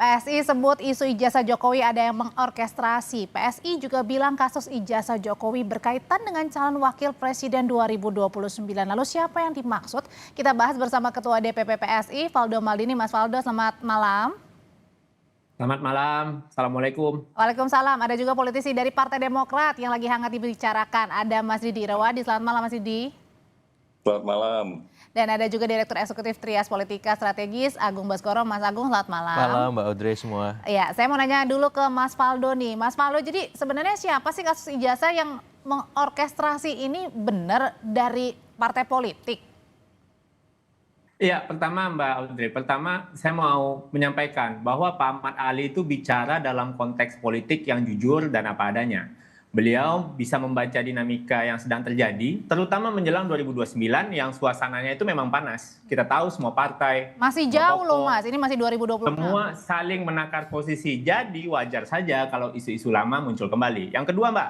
PSI sebut isu ijazah Jokowi ada yang mengorkestrasi. PSI juga bilang kasus ijazah Jokowi berkaitan dengan calon wakil presiden 2029. Lalu siapa yang dimaksud? Kita bahas bersama Ketua DPP PSI, Valdo Maldini. Mas Valdo, selamat malam. Selamat malam, Assalamualaikum. Waalaikumsalam. Ada juga politisi dari Partai Demokrat yang lagi hangat dibicarakan. Ada Mas Didi Irawadi. Selamat malam, Mas Didi. Selamat malam. Dan ada juga Direktur Eksekutif Trias Politika Strategis, Agung Baskoro. Mas Agung, selamat malam. Malam Mbak Audrey semua. Ya, saya mau nanya dulu ke Mas Valdo nih. Mas Valdo, jadi sebenarnya siapa sih kasus ijazah yang mengorkestrasi ini benar dari partai politik? Iya, pertama Mbak Audrey, saya mau menyampaikan bahwa Pak Ahmad Ali itu bicara dalam konteks politik yang jujur dan apa adanya. Beliau bisa membaca dinamika yang sedang terjadi, terutama menjelang 2029 yang suasananya itu memang panas. Kita tahu semua partai. Masih jauh loh Mas, ini masih 2026. Semua saling menakar posisi, jadi wajar saja kalau isu-isu lama muncul kembali. Yang kedua Mbak,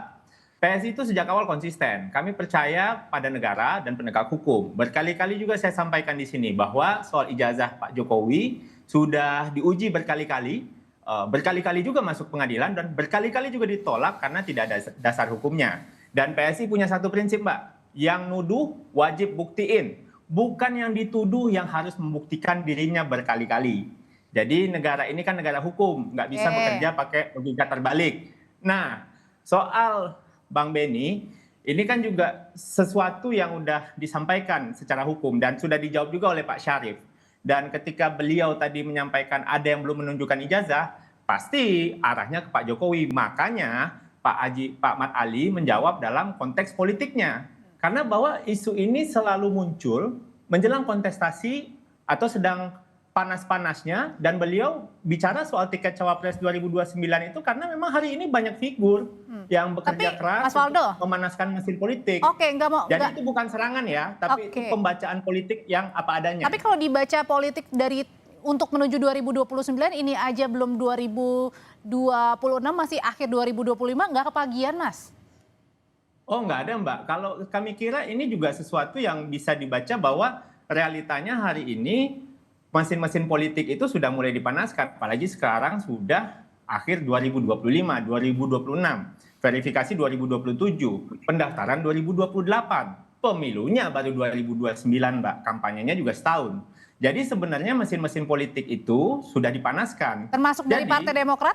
PSI itu sejak awal konsisten. Kami percaya pada negara dan penegak hukum. Berkali-kali juga saya sampaikan di sini bahwa soal ijazah Pak Jokowi sudah diuji berkali-kali. Berkali-kali juga masuk pengadilan dan berkali-kali juga ditolak karena tidak ada dasar hukumnya. Dan PSI punya satu prinsip Mbak, yang nuduh wajib buktiin, bukan yang dituduh yang harus membuktikan dirinya berkali-kali. Jadi negara ini kan negara hukum, nggak bisa bekerja pakai logika terbalik. Nah, soal Bang Beni, ini kan juga sesuatu yang udah disampaikan secara hukum dan sudah dijawab juga oleh Pak Syarif. Dan ketika beliau tadi menyampaikan ada yang belum menunjukkan ijazah, pasti arahnya ke Pak Jokowi. Makanya Pak Ahmad Ali menjawab dalam konteks politiknya. Karena bahwa isu ini selalu muncul menjelang kontestasi atau sedang panas-panasnya, dan beliau bicara soal tiket cawapres 2029 itu karena memang hari ini banyak figur yang bekerja keras untuk memanaskan mesin politik. Jadi itu bukan serangan ya, tapi itu pembacaan politik yang apa adanya. Tapi kalau dibaca politik dari untuk menuju 2029 ini aja belum 2026, masih akhir 2025, nggak kepagian Mas? Oh nggak ada Mbak, kalau kami kira ini juga sesuatu yang bisa dibaca bahwa realitanya hari ini mesin-mesin politik itu sudah mulai dipanaskan, apalagi sekarang sudah akhir 2025, 2026, verifikasi 2027, pendaftaran 2028, pemilunya baru 2029 Mbak, kampanyenya juga setahun. Jadi sebenarnya mesin-mesin politik itu sudah dipanaskan. Termasuk dari Partai Demokrat?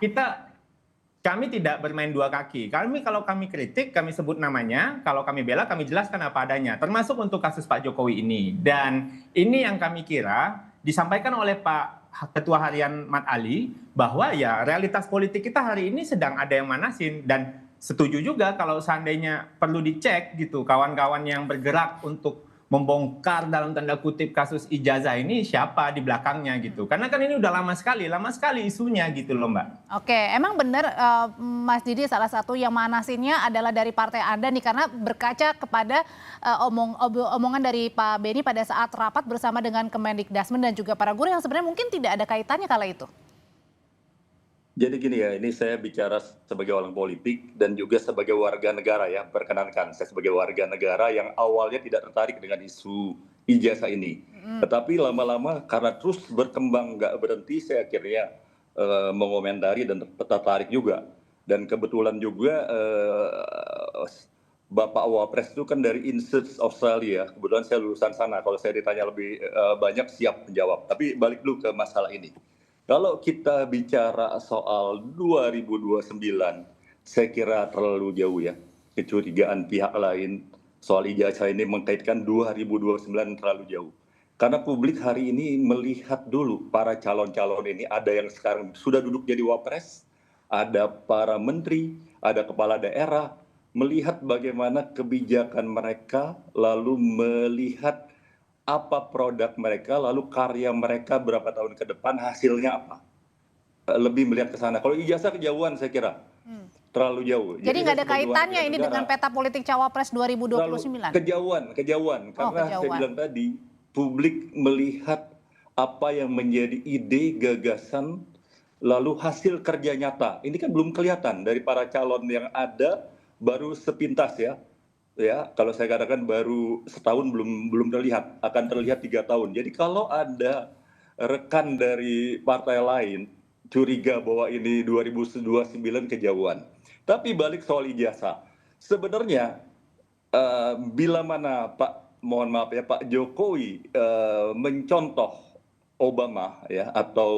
Kami tidak bermain dua kaki. Kalau kami kritik, kami sebut namanya. Kalau kami bela, kami jelaskan apa adanya. Termasuk untuk kasus Pak Jokowi ini. Dan ini yang kami kira disampaikan oleh Pak Ketua Harian Mat Ali bahwa ya realitas politik kita hari ini sedang ada yang manasin, dan setuju juga kalau seandainya perlu dicek gitu kawan-kawan yang bergerak untuk membongkar dalam tanda kutip kasus ijazah ini siapa di belakangnya gitu. Karena kan ini udah lama sekali isunya gitu loh Mbak. Oke, emang benar Mas Didi salah satu yang manasinnya adalah dari partai Anda nih, karena berkaca kepada omongan dari Pak Beni pada saat rapat bersama dengan Kemendikdasmen dan juga para guru yang sebenarnya mungkin tidak ada kaitannya kala itu. Jadi gini ya, ini saya bicara sebagai orang politik dan juga sebagai warga negara ya. Perkenankan, saya sebagai warga negara yang awalnya tidak tertarik dengan isu ijazah ini. Tetapi lama-lama karena terus berkembang nggak berhenti, saya akhirnya mengomentari dan tertarik juga. Dan kebetulan juga Bapak Wapres itu kan dari INSEAD Australia. Kebetulan saya lulusan sana, kalau saya ditanya lebih banyak siap menjawab. Tapi balik dulu ke masalah ini. Kalau kita bicara soal 2029, saya kira terlalu jauh ya. Kecurigaan pihak lain soal ijazah ini mengkaitkan 2029 terlalu jauh. Karena publik hari ini melihat dulu para calon-calon ini, ada yang sekarang sudah duduk jadi wapres, ada para menteri, ada kepala daerah, melihat bagaimana kebijakan mereka, lalu melihat apa produk mereka, lalu karya mereka berapa tahun ke depan, hasilnya apa. Lebih melihat ke sana. Kalau ijazah kejauhan saya kira. Terlalu jauh. Jadi nggak ada kaitannya ini dengan peta politik cawapres 2029? Kejauhan. Karena saya bilang tadi, publik melihat apa yang menjadi ide, gagasan, lalu hasil kerja nyata. Ini kan belum kelihatan dari para calon yang ada, baru sepintas ya. Ya, kalau saya katakan baru setahun belum terlihat, akan terlihat 3 tahun. Jadi kalau ada rekan dari partai lain curiga bahwa ini 2029 kejauhan. Tapi balik soal ijazah, sebenarnya bila mana mohon maaf ya, Pak Jokowi mencontoh Obama ya, atau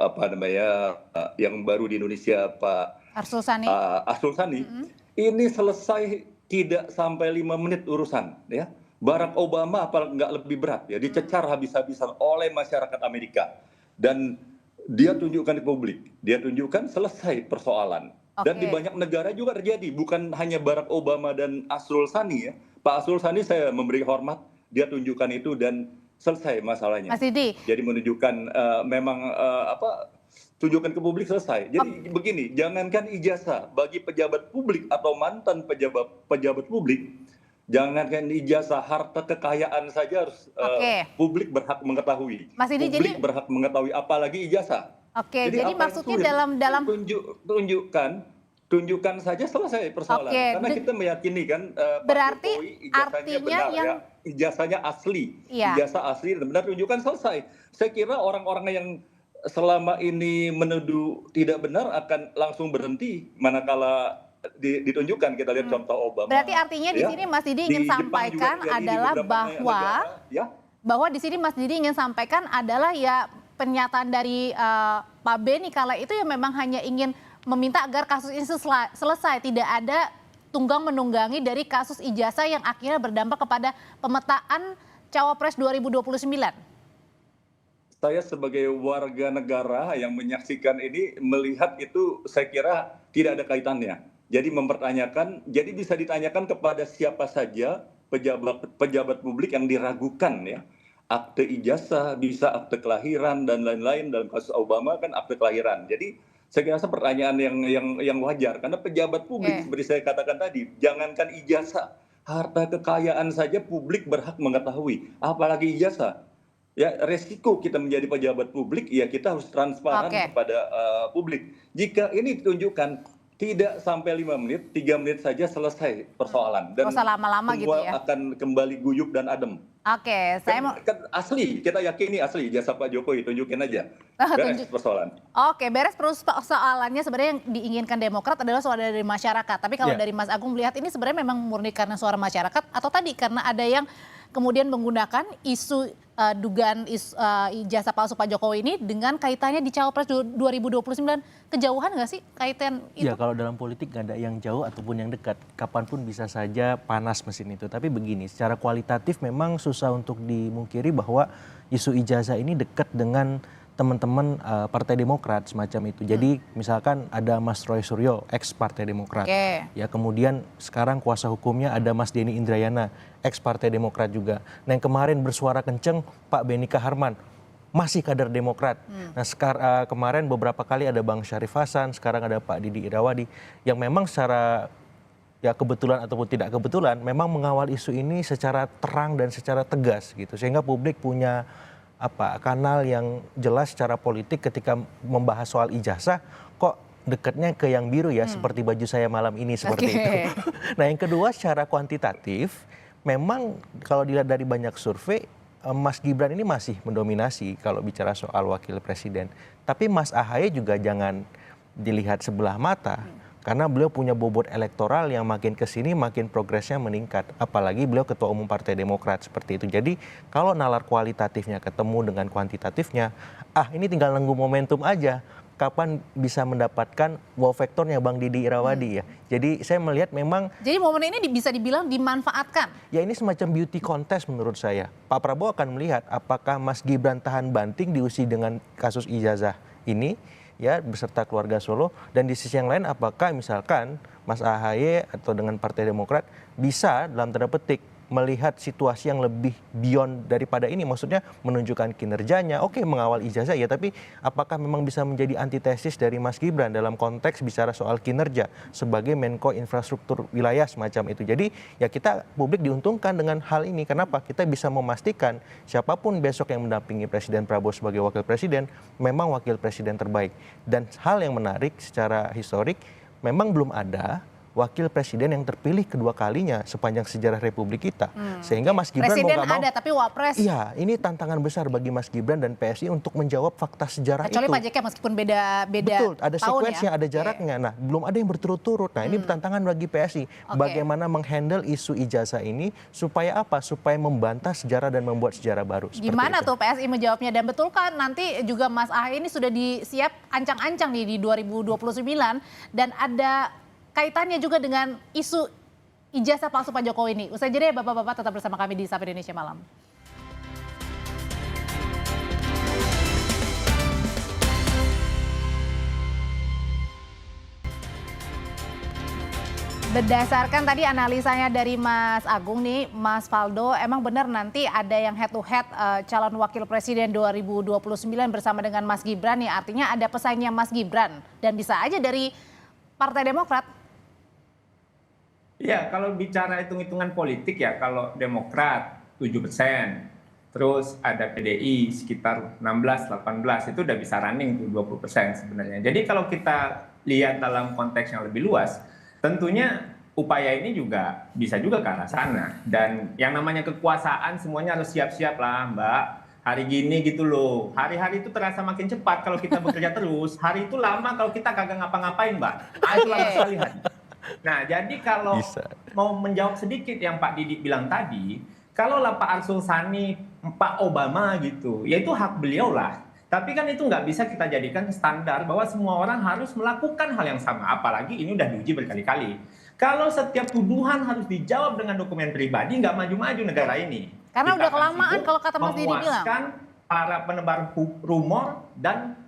apa namanya yang baru di Indonesia Pak Arsul Sani. Arsul Sani, ini selesai tidak sampai 5 menit urusan ya. Barack Obama apa nggak lebih berat ya, dicecar habis-habisan oleh masyarakat Amerika, dan dia tunjukkan di publik, dia tunjukkan selesai persoalan. Dan di banyak negara juga terjadi, bukan hanya Barack Obama dan Arsul Sani ya. Pak Arsul Sani saya memberi hormat, dia tunjukkan itu dan selesai masalahnya. Mas Didi. Jadi menunjukkan memang tunjukkan ke publik selesai. Jadi begini, jangankan ijazah bagi pejabat publik atau mantan pejabat publik, jangankan ijazah, harta kekayaan saja harus publik berhak mengetahui. Mas Didi, publik berhak mengetahui, apalagi ijazah. Jadi maksudnya dalam tunjukkan saja selesai persoalan. Karena kita meyakini kan berarti Pak Jokowi ijazahnya benar ya, ijazahnya asli, ijazah asli dan benar, tunjukkan selesai. Saya kira orang-orang yang selama ini menuduh tidak benar akan langsung berhenti manakala ditunjukkan. Kita lihat contoh Obama. Berarti artinya di sini Mas Didi ingin sampaikan adalah bahwa di sini Mas Didi ingin sampaikan adalah ya pernyataan dari Pak Beni kala itu ya memang hanya ingin meminta agar kasus ini selesai, tidak ada tunggang menunggangi dari kasus ijazah yang akhirnya berdampak kepada pemetaan Cawapres 2029. Saya sebagai warga negara yang menyaksikan ini melihat itu, saya kira tidak ada kaitannya. Jadi mempertanyakan, jadi bisa ditanyakan kepada siapa saja pejabat publik yang diragukan ya. Akte ijazah, bisa akte kelahiran dan lain-lain. Dalam kasus Obama kan akte kelahiran. Jadi saya kira pertanyaan yang wajar, karena pejabat publik seperti saya katakan tadi, jangankan ijazah, harta kekayaan saja publik berhak mengetahui, apalagi ijazah. Ya, resiko kita menjadi pejabat publik, ya kita harus transparan kepada publik. Jika ini ditunjukkan tidak sampai 5 menit, 3 menit saja selesai persoalan. Dan lama-lama gitu ya, akan kembali guyup dan adem. Saya mau asli, kita yakini asli jasa Pak Jokowi, tunjukin aja. Beres persoalan. Beres persoalannya sebenarnya yang diinginkan Demokrat adalah suara dari masyarakat. Tapi kalau dari Mas Agung melihat ini sebenarnya memang murni karena suara masyarakat atau tadi karena ada yang kemudian menggunakan isu dugaan ijazah palsu Pak Jokowi ini dengan kaitannya di Cawapres 2029, kejauhan nggak sih kaitan itu? Ya kalau dalam politik nggak ada yang jauh ataupun yang dekat, kapanpun bisa saja panas mesin itu. Tapi begini, secara kualitatif memang susah untuk dimungkiri bahwa isu ijazah ini dekat dengan teman-teman Partai Demokrat semacam itu. Jadi misalkan ada Mas Roy Suryo, ex Partai Demokrat. Ya kemudian sekarang kuasa hukumnya ada Mas Denny Indrayana, ex Partai Demokrat juga. Nah yang kemarin bersuara kenceng Pak Benika Harman, masih kader Demokrat. Nah kemarin beberapa kali ada Bang Syarif Hasan, sekarang ada Pak Didi Irawadi yang memang secara ya kebetulan ataupun tidak kebetulan memang mengawal isu ini secara terang dan secara tegas gitu. Sehingga publik punya kanal yang jelas secara politik ketika membahas soal ijazah, kok dekatnya ke yang biru ya, seperti baju saya malam ini seperti itu. Nah yang kedua secara kuantitatif, memang kalau dilihat dari banyak survei, Mas Gibran ini masih mendominasi kalau bicara soal wakil presiden. Tapi Mas AHY juga jangan dilihat sebelah mata. Karena beliau punya bobot elektoral yang makin kesini makin progresnya meningkat. Apalagi beliau ketua umum Partai Demokrat seperti itu. Jadi kalau nalar kualitatifnya ketemu dengan kuantitatifnya, ini tinggal nunggu momentum aja. Kapan bisa mendapatkan wow vektornya Bang Didi Irawadi ya. Jadi saya melihat memang. Jadi momen ini bisa dibilang dimanfaatkan. Ya ini semacam beauty contest menurut saya. Pak Prabowo akan melihat apakah Mas Gibran tahan banting diuji dengan kasus ijazah ini. Ya beserta keluarga Solo, dan di sisi yang lain apakah misalkan Mas AHY atau dengan Partai Demokrat bisa dalam tanda petik melihat situasi yang lebih beyond daripada ini, maksudnya menunjukkan kinerjanya, mengawal ijazah ya, tapi apakah memang bisa menjadi antitesis dari Mas Gibran dalam konteks bicara soal kinerja sebagai Menko Infrastruktur Wilayah semacam itu. Jadi ya kita publik diuntungkan dengan hal ini. Kenapa? Kita bisa memastikan siapapun besok yang mendampingi Presiden Prabowo sebagai wakil presiden memang wakil presiden terbaik. Dan hal yang menarik secara historik, memang belum ada wakil presiden yang terpilih kedua kalinya sepanjang sejarah Republik kita. Sehingga Mas Gibran Presiden mau nggak mau, ada tapi wapres. iya, ini tantangan besar bagi Mas Gibran dan PSI untuk menjawab fakta sejarah Kecuali itu. Pak JK meskipun beda Betul, ada tahun sequence-nya, ya. ada jaraknya. Nah, belum ada yang berturut-turut. Nah, ini tantangan bagi PSI. Bagaimana menghandle isu ijazah ini supaya apa? Supaya membantah sejarah dan membuat sejarah baru. Seperti Gimana itu. tuh PSI menjawabnya? Dan betul kan nanti juga Mas Ahaye ini sudah disiap ancang-ancang nih di 2029 dan ada kaitannya juga dengan isu ijazah palsu Pak Jokowi ini. Usai jeda ya Bapak-Bapak, tetap bersama kami di Sapa Indonesia Malam. Berdasarkan tadi analisanya dari Mas Agung nih, Mas Faldo, emang benar nanti ada yang head to head calon wakil presiden 2029 bersama dengan Mas Gibran nih. Artinya ada pesaingnya Mas Gibran dan bisa aja dari Partai Demokrat. Ya, kalau bicara hitung-hitungan politik ya, kalau Demokrat 7%, terus ada PDI sekitar 16-18, itu udah bisa running tuh 20% sebenarnya. Jadi kalau kita lihat dalam konteks yang lebih luas, tentunya upaya ini juga bisa juga ke arah sana. Dan yang namanya kekuasaan semuanya harus siap-siap lah Mbak. Hari gini gitu loh, hari-hari itu terasa makin cepat kalau kita bekerja terus. Hari itu lama kalau kita kagak ngapa-ngapain Mbak. Itu lama sekali hari. Nah jadi kalau mau menjawab sedikit yang Pak Didik bilang tadi, kalau lah Pak Arsul Sani, Pak Obama gitu, ya itu hak beliau lah. Tapi kan itu nggak bisa kita jadikan standar bahwa semua orang harus melakukan hal yang sama. Apalagi ini udah diuji berkali-kali. Kalau setiap tuduhan harus dijawab dengan dokumen pribadi, nggak maju-maju negara ini. Karena Kita udah akan kelamaan sibuk kalau kata Mas Didi bilang. memuaskan para penebar rumor dan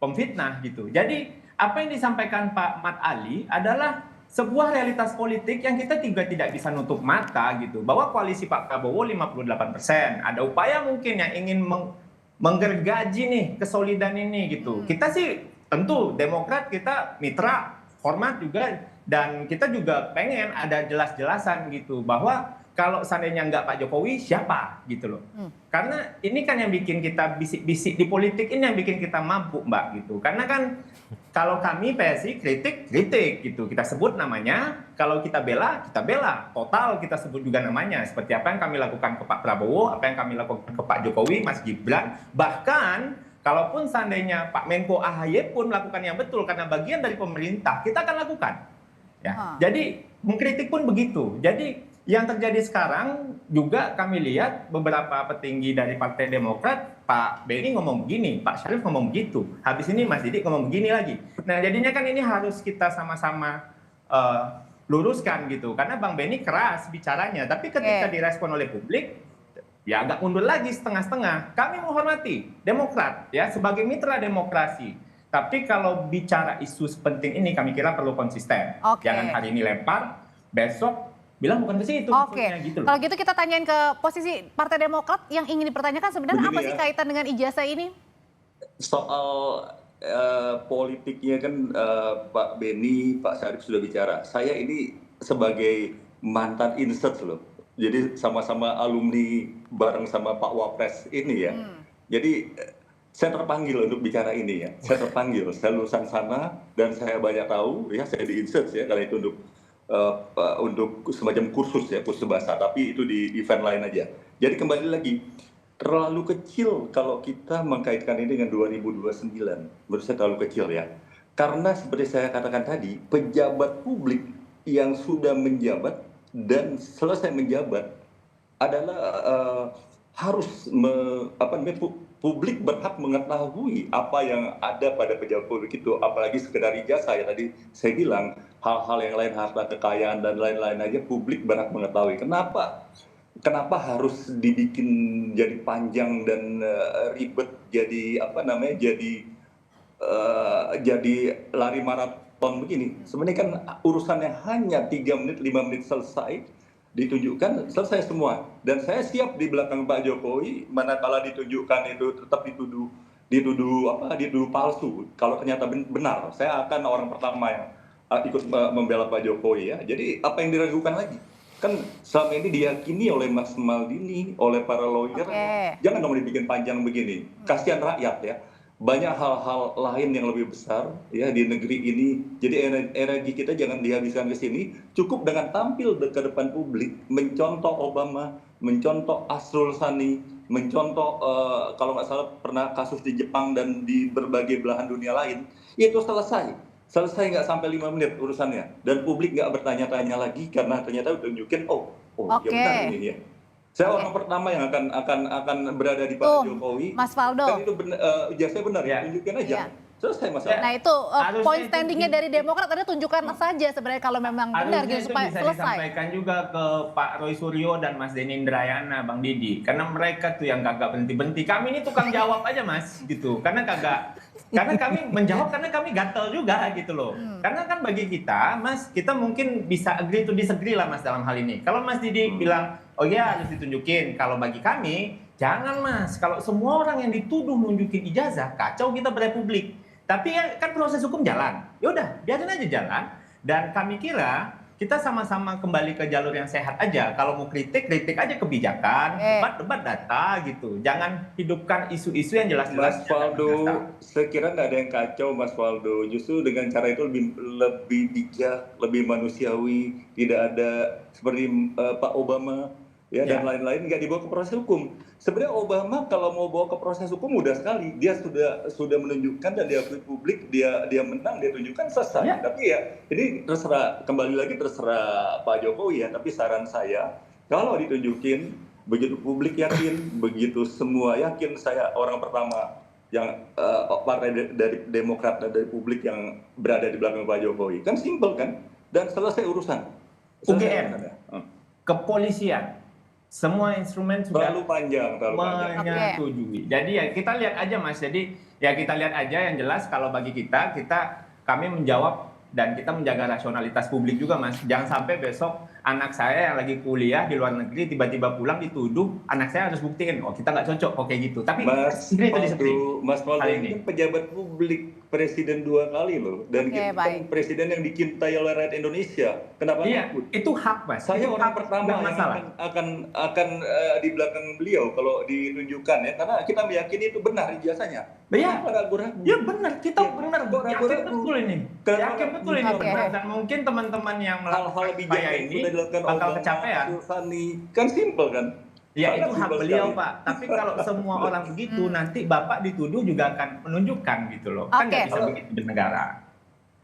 pemfitnah gitu. Jadi apa yang disampaikan Pak Mat Ali adalah sebuah realitas politik yang kita juga tidak bisa nutup mata gitu. Bahwa koalisi Pak Prabowo 58%. Ada upaya mungkin yang ingin menggergaji nih kesolidan ini gitu. Kita sih tentu Demokrat kita mitra, hormat juga, dan kita juga pengen ada jelas-jelasan gitu bahwa kalau seandainya nggak Pak Jokowi siapa gitu loh. Karena ini kan yang bikin kita bisik-bisik di politik, ini yang bikin kita mabuk Mbak gitu. Karena kan kalau kami PSI kritik gitu, kita sebut namanya. Kalau kita bela, total kita sebut juga namanya. Seperti apa yang kami lakukan ke Pak Prabowo, apa yang kami lakukan ke Pak Jokowi, Mas Gibran. Bahkan kalaupun seandainya Pak Menko AHY pun melakukan yang betul karena bagian dari pemerintah, kita akan lakukan. Ya, jadi mengkritik pun begitu. Jadi yang terjadi sekarang juga kami lihat beberapa petinggi dari Partai Demokrat, Pak Benny ngomong begini, Pak Syarif ngomong begitu, habis ini Mas Didik ngomong begini lagi. Nah jadinya kan ini harus kita sama-sama luruskan gitu, karena Bang Benny keras bicaranya, tapi ketika direspon oleh publik, ya agak mundur lagi setengah-setengah. Kami menghormati Demokrat ya sebagai mitra demokrasi. Tapi kalau bicara isu sepenting ini kami kira perlu konsisten. Jangan hari ini lempar, besok bilang bukan ke situ. Gitu kalau gitu kita tanyain ke posisi Partai Demokrat yang ingin dipertanyakan sebenarnya apa sih kaitan dengan ijazah ini? Soal politiknya kan Pak Benny, Pak Syarif sudah bicara. Saya ini sebagai mantan insert loh. Jadi sama-sama alumni bareng sama Pak Wapres ini ya. Jadi saya terpanggil untuk bicara ini ya. Saya terpanggil, saya lulusan sana dan saya banyak tahu ya, saya di insert ya kali itu untuk semacam kursus bahasa, tapi itu di event lain aja. Jadi kembali lagi, terlalu kecil kalau kita mengkaitkan ini dengan 2029. Menurut saya terlalu kecil ya. Karena seperti saya katakan tadi, pejabat publik yang sudah menjabat dan selesai menjabat adalah harus publik berhak mengetahui apa yang ada pada pejabat publik itu, apalagi sekedar ijazah ya tadi saya bilang, hal-hal yang lain, harta kekayaan dan lain-lain aja publik berhak mengetahui. Kenapa harus dibikin jadi panjang dan ribet, jadi jadi lari maraton begini. Sebenarnya kan urusannya hanya 3 menit, 5 menit selesai, ditunjukkan selesai semua. Dan saya siap di belakang Pak Jokowi manakala ditunjukkan itu tetap dituduh palsu. Kalau ternyata benar, saya akan orang pertama yang ikut membela Pak Jokowi ya. Jadi apa yang diragukan lagi? Kan selama ini diyakini oleh Mas Maldini, oleh para lawyer, jangan dong dibikin panjang begini. Kasihan rakyat ya. banyak hal-hal lain yang lebih besar ya di negeri ini. Jadi energi kita jangan dihabiskan ke sini, cukup dengan tampil ke depan publik, mencontoh Obama, mencontoh Asrul Sani, mencontoh kalau nggak salah pernah kasus di Jepang dan di berbagai belahan dunia lain, itu selesai nggak sampai 5 menit urusannya, dan publik nggak bertanya-tanya lagi karena ternyata tunjukin ya benar ini ya. Saya orang pertama yang akan berada di Pak Jokowi. Mas Faldo. Kan itu ijazahnya benar ya, tunjukin aja. Iya. Selesai masalah. Nah itu poin standingnya dari Demokrat Anda tunjukkan saja sebenarnya kalau memang benar gitu supaya bisa selesai. disampaikan juga ke Pak Roy Suryo dan Mas Denny Indrayana, Bang Didi, karena mereka tuh yang kagak berhenti-berhenti. Kami ini tukang jawab aja Mas gitu, karena kami menjawab karena kami gatel juga gitu loh. Karena kan bagi kita Mas, kita mungkin bisa agree to disagree lah Mas dalam hal ini. Kalau Mas Didi bilang oh iya harus ditunjukin, kalau bagi kami jangan Mas, kalau semua orang yang dituduh nunjukin ijazah kacau kita berepublik. Tapi kan proses hukum jalan. Ya udah, biarin aja jalan. Dan kami kira kita sama-sama kembali ke jalur yang sehat aja. Kalau mau kritik aja kebijakan, debat data gitu. Jangan hidupkan isu-isu yang jelas-jelas. Mas Faldo, saya kira nggak ada yang kacau Mas Faldo. Justru dengan cara itu lebih bijak, lebih manusiawi. Tidak ada seperti Pak Obama dan lain-lain nggak dibawa ke proses hukum. Sebenarnya Obama kalau mau bawa ke proses hukum mudah sekali. Dia sudah menunjukkan dan diakui publik dia menang, dia tunjukkan selesai. Tapi ya ini kembali lagi terserah Pak Jokowi ya. Tapi saran saya kalau ditunjukin begitu publik yakin, begitu semua yakin, saya orang pertama yang partai dari Demokrat dan dari publik yang berada di belakang Pak Jokowi. Kan simpel kan? Dan selesai urusan. UGM, kepolisian, semua instrumen sudah terlalu panjang. menyetujui. Jadi ya kita lihat aja Mas. Jadi ya kita lihat aja yang jelas kalau bagi kami menjawab dan kita menjaga rasionalitas publik juga Mas. Jangan sampai besok anak saya yang lagi kuliah di luar negeri tiba-tiba pulang dituduh anak saya harus buktiin kita nggak cocok kayak gitu. Tapi Mas Faldo ini pejabat publik, presiden 2 kali loh, dan kita kan presiden yang dicintai oleh rakyat Indonesia. Kenapa takut? Itu hak Mas. Saya itu orang pertama yang akan di belakang beliau kalau ditunjukkan ya, karena kita meyakini itu benar ijazahnya. Iya, benar. Kita benar. Yakin betul ini. Yakin betul ini benar. Dan mungkin teman-teman yang melakukan upaya ini bakal kecapean. Kan simpel kan? Ya itu hak beliau Pak. Tapi kalau semua orang begitu nanti Bapak dituduh juga akan menunjukkan gitu loh. Kan nggak bisa begitu di negara.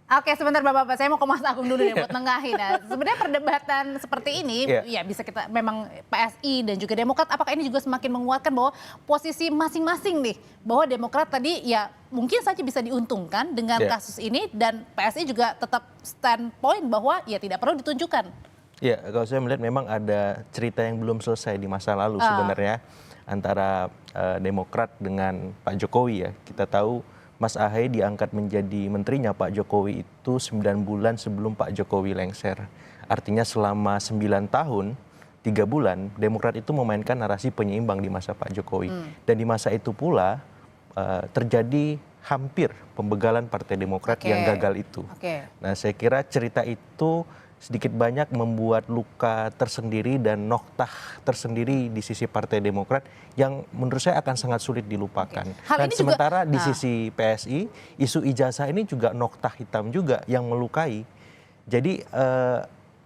Oke, sebentar Bapak-Bapak, saya mau ke Mas Agung dulu nih buat nengahin. Nah, sebenarnya perdebatan seperti ini, ya bisa kita memang PSI dan juga Demokrat, apakah ini juga semakin menguatkan bahwa posisi masing-masing nih, bahwa Demokrat tadi ya mungkin saja bisa diuntungkan dengan kasus ini, dan PSI juga tetap standpoint bahwa ya tidak perlu ditunjukkan. Ya, kalau saya melihat memang ada cerita yang belum selesai di masa lalu sebenarnya antara Demokrat dengan Pak Jokowi ya. Kita tahu Mas Ahaye diangkat menjadi menterinya Pak Jokowi itu 9 bulan sebelum Pak Jokowi lengser. Artinya selama 9 tahun, 3 bulan, Demokrat itu memainkan narasi penyeimbang di masa Pak Jokowi. Dan di masa itu pula terjadi hampir pembegalan Partai Demokrat yang gagal itu. Nah, saya kira cerita itu sedikit banyak membuat luka tersendiri dan noktah tersendiri di sisi Partai Demokrat yang menurut saya akan sangat sulit dilupakan. Dan sementara di sisi PSI, isu ijazah ini juga noktah hitam juga yang melukai. Jadi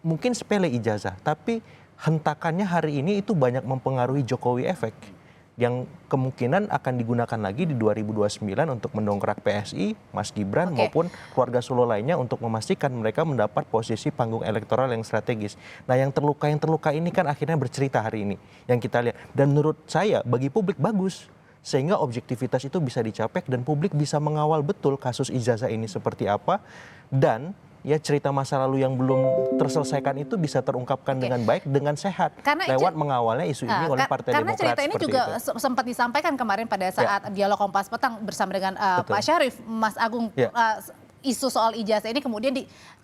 mungkin sepele ijazah, tapi hentakannya hari ini itu banyak mempengaruhi Jokowi efek yang kemungkinan akan digunakan lagi di 2029 untuk mendongkrak PSI, Mas Gibran maupun keluarga Solo lainnya untuk memastikan mereka mendapat posisi panggung elektoral yang strategis. Nah, yang terluka ini kan akhirnya bercerita hari ini yang kita lihat. Dan menurut saya bagi publik bagus, sehingga objektivitas itu bisa dicapai dan publik bisa mengawal betul kasus ijazah ini seperti apa, dan ya cerita masa lalu yang belum terselesaikan itu bisa terungkapkan dengan baik, dengan sehat, lewat mengawalnya isu ini oleh Partai Demokrat. Karena cerita ini juga sempat disampaikan kemarin pada saat dialog Kompas Petang bersama dengan Pak Syarif, Mas Agung, isu soal ijazah ini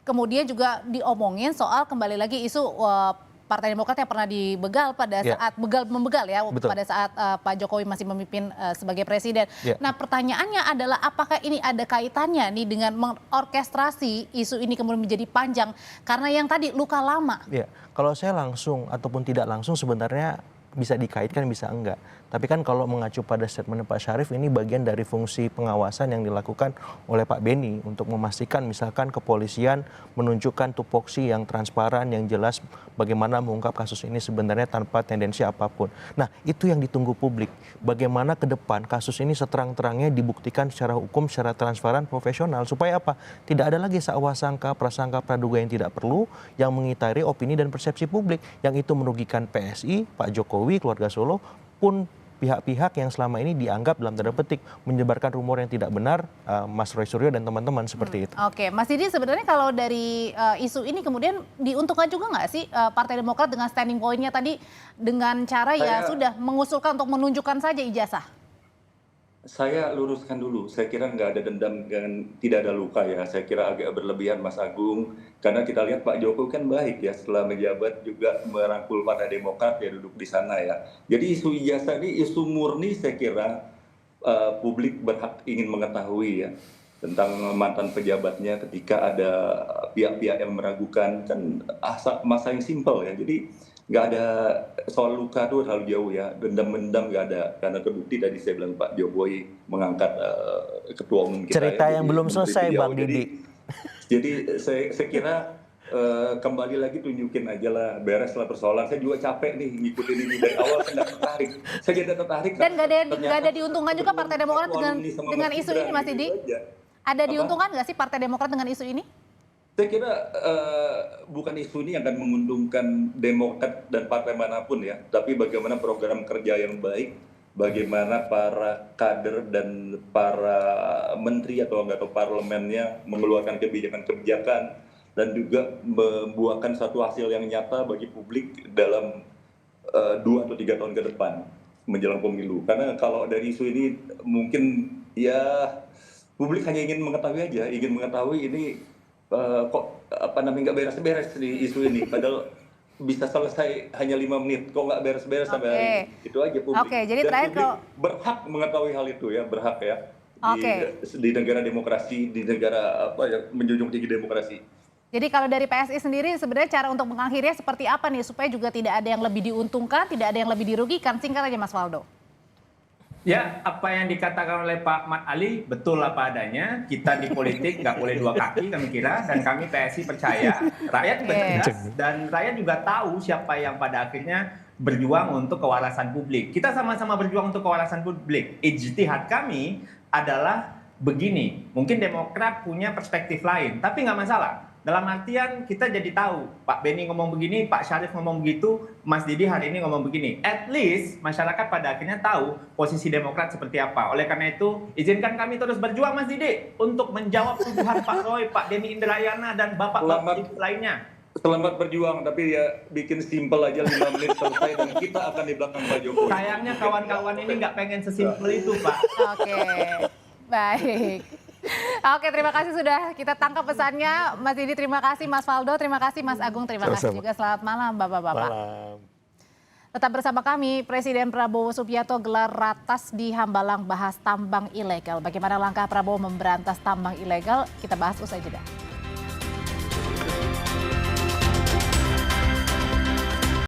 kemudian juga diomongin soal kembali lagi isu Partai Demokrat yang pernah dibegal pada saat membegal ya pada saat Pak Jokowi masih memimpin sebagai presiden. Nah, pertanyaannya adalah apakah ini ada kaitannya nih dengan mengorkestrasi isu ini kemudian menjadi panjang karena yang tadi luka lama? Ya, kalau saya langsung ataupun tidak langsung sebenarnya bisa dikaitkan bisa enggak. Tapi kan kalau mengacu pada statement Pak Syarif, ini bagian dari fungsi pengawasan yang dilakukan oleh Pak Beni untuk memastikan misalkan kepolisian menunjukkan tupoksi yang transparan, yang jelas bagaimana mengungkap kasus ini sebenarnya tanpa tendensi apapun. Nah, itu yang ditunggu publik. Bagaimana ke depan kasus ini seterang-terangnya dibuktikan secara hukum, secara transparan, profesional. Supaya apa? Tidak ada lagi sakwa sangka, prasangka, praduga yang tidak perlu, yang mengitari opini dan persepsi publik. Yang itu merugikan PSI, Pak Jokowi, keluarga Solo, pun pihak-pihak yang selama ini dianggap dalam tanda petik menyebarkan rumor yang tidak benar, Mas Roy Suryo dan teman-teman seperti itu. Oke, Mas Didi, sebenarnya kalau dari isu ini kemudian diuntungkan juga nggak sih Partai Demokrat dengan standing point-nya tadi dengan cara ya sudah mengusulkan untuk menunjukkan saja ijazah? Saya luruskan dulu, saya kira nggak ada dendam dan tidak ada luka ya. Saya kira agak berlebihan Mas Agung, karena kita lihat Pak Jokowi kan baik ya, setelah menjabat juga merangkul Partai Demokrat ya duduk di sana ya. Jadi isu ijazah ini isu murni, saya kira publik berhak ingin mengetahui ya tentang mantan pejabatnya ketika ada pihak-pihak yang meragukan, kan masa yang simpel ya. Jadi nggak ada soal luka tuh terlalu jauh ya, dendam-dendam nggak ada, karena terbukti tadi saya bilang Pak Jokowi mengangkat ketua umum kita. Cerita ya, yang belum selesai Bang Didi. Jadi saya kira kembali lagi tunjukin aja lah, beres lah persoalan. Saya juga capek nih ngikutin ini dari awal, saya nggak tertarik. Saya jadi tertarik. Dan nggak ada diuntungkan juga Partai Demokrat dengan isu ini, Mas Didi? Ada diuntungkan nggak sih Partai Demokrat dengan isu ini? Saya kira bukan isu ini yang akan menguntungkan Demokrat dan partai manapun ya, tapi bagaimana program kerja yang baik, bagaimana para kader dan para menteri atau anggota parlemennya mengeluarkan kebijakan-kebijakan dan juga membuahkan satu hasil yang nyata bagi publik dalam 2 atau 3 tahun ke depan menjelang pemilu. Karena kalau dari isu ini mungkin ya publik hanya ingin mengetahui aja, ingin mengetahui ini kok nggak beres-beres di isu ini, padahal bisa selesai hanya 5 menit, kok nggak beres-beres sampai hari ini. Itu aja publik. Oke, jadi dan terakhir publik berhak mengetahui hal itu ya, berhak ya. Di negara demokrasi, di negara menjunjung tinggi demokrasi. Jadi kalau dari PSI sendiri sebenarnya cara untuk mengakhirinya seperti apa nih supaya juga tidak ada yang lebih diuntungkan, tidak ada yang lebih dirugikan? Singkat aja Mas Waldo. Ya, apa yang dikatakan oleh Pak Mat Ali betul apa adanya. Kita di politik nggak boleh dua kaki kami kira, dan kami PSI percaya rakyat juga cerdas dan rakyat juga tahu siapa yang pada akhirnya berjuang untuk kewarasan publik. Kita sama-sama berjuang untuk kewarasan publik. Ijtihad kami adalah begini, mungkin Demokrat punya perspektif lain, tapi nggak masalah. Dalam artian kita jadi tahu, Pak Beni ngomong begini, Pak Syarif ngomong begitu, Mas Didi hari ini ngomong begini. At least masyarakat pada akhirnya tahu posisi Demokrat seperti apa. Oleh karena itu, izinkan kami terus berjuang Mas Didi untuk menjawab tuduhan Pak Roy, Pak Denny Indrayana, dan bapak-bapak lainnya. Selamat berjuang, tapi ya bikin simpel aja 5 menit selesai dan kita akan di belakang Pak Jokowi. Sayangnya kawan-kawan ini nggak pengen sesimpel itu, Pak. Oke, baik. Oke, terima kasih sudah kita tangkap pesannya. Mas Didi terima kasih, Mas Waldo terima kasih, Mas Agung terima kasih juga. Selamat malam Bapak-Bapak. Tetap bersama kami, Presiden Prabowo Subianto gelar ratas di Hambalang bahas tambang ilegal. Bagaimana langkah Prabowo memberantas tambang ilegal? Kita bahas usai jeda.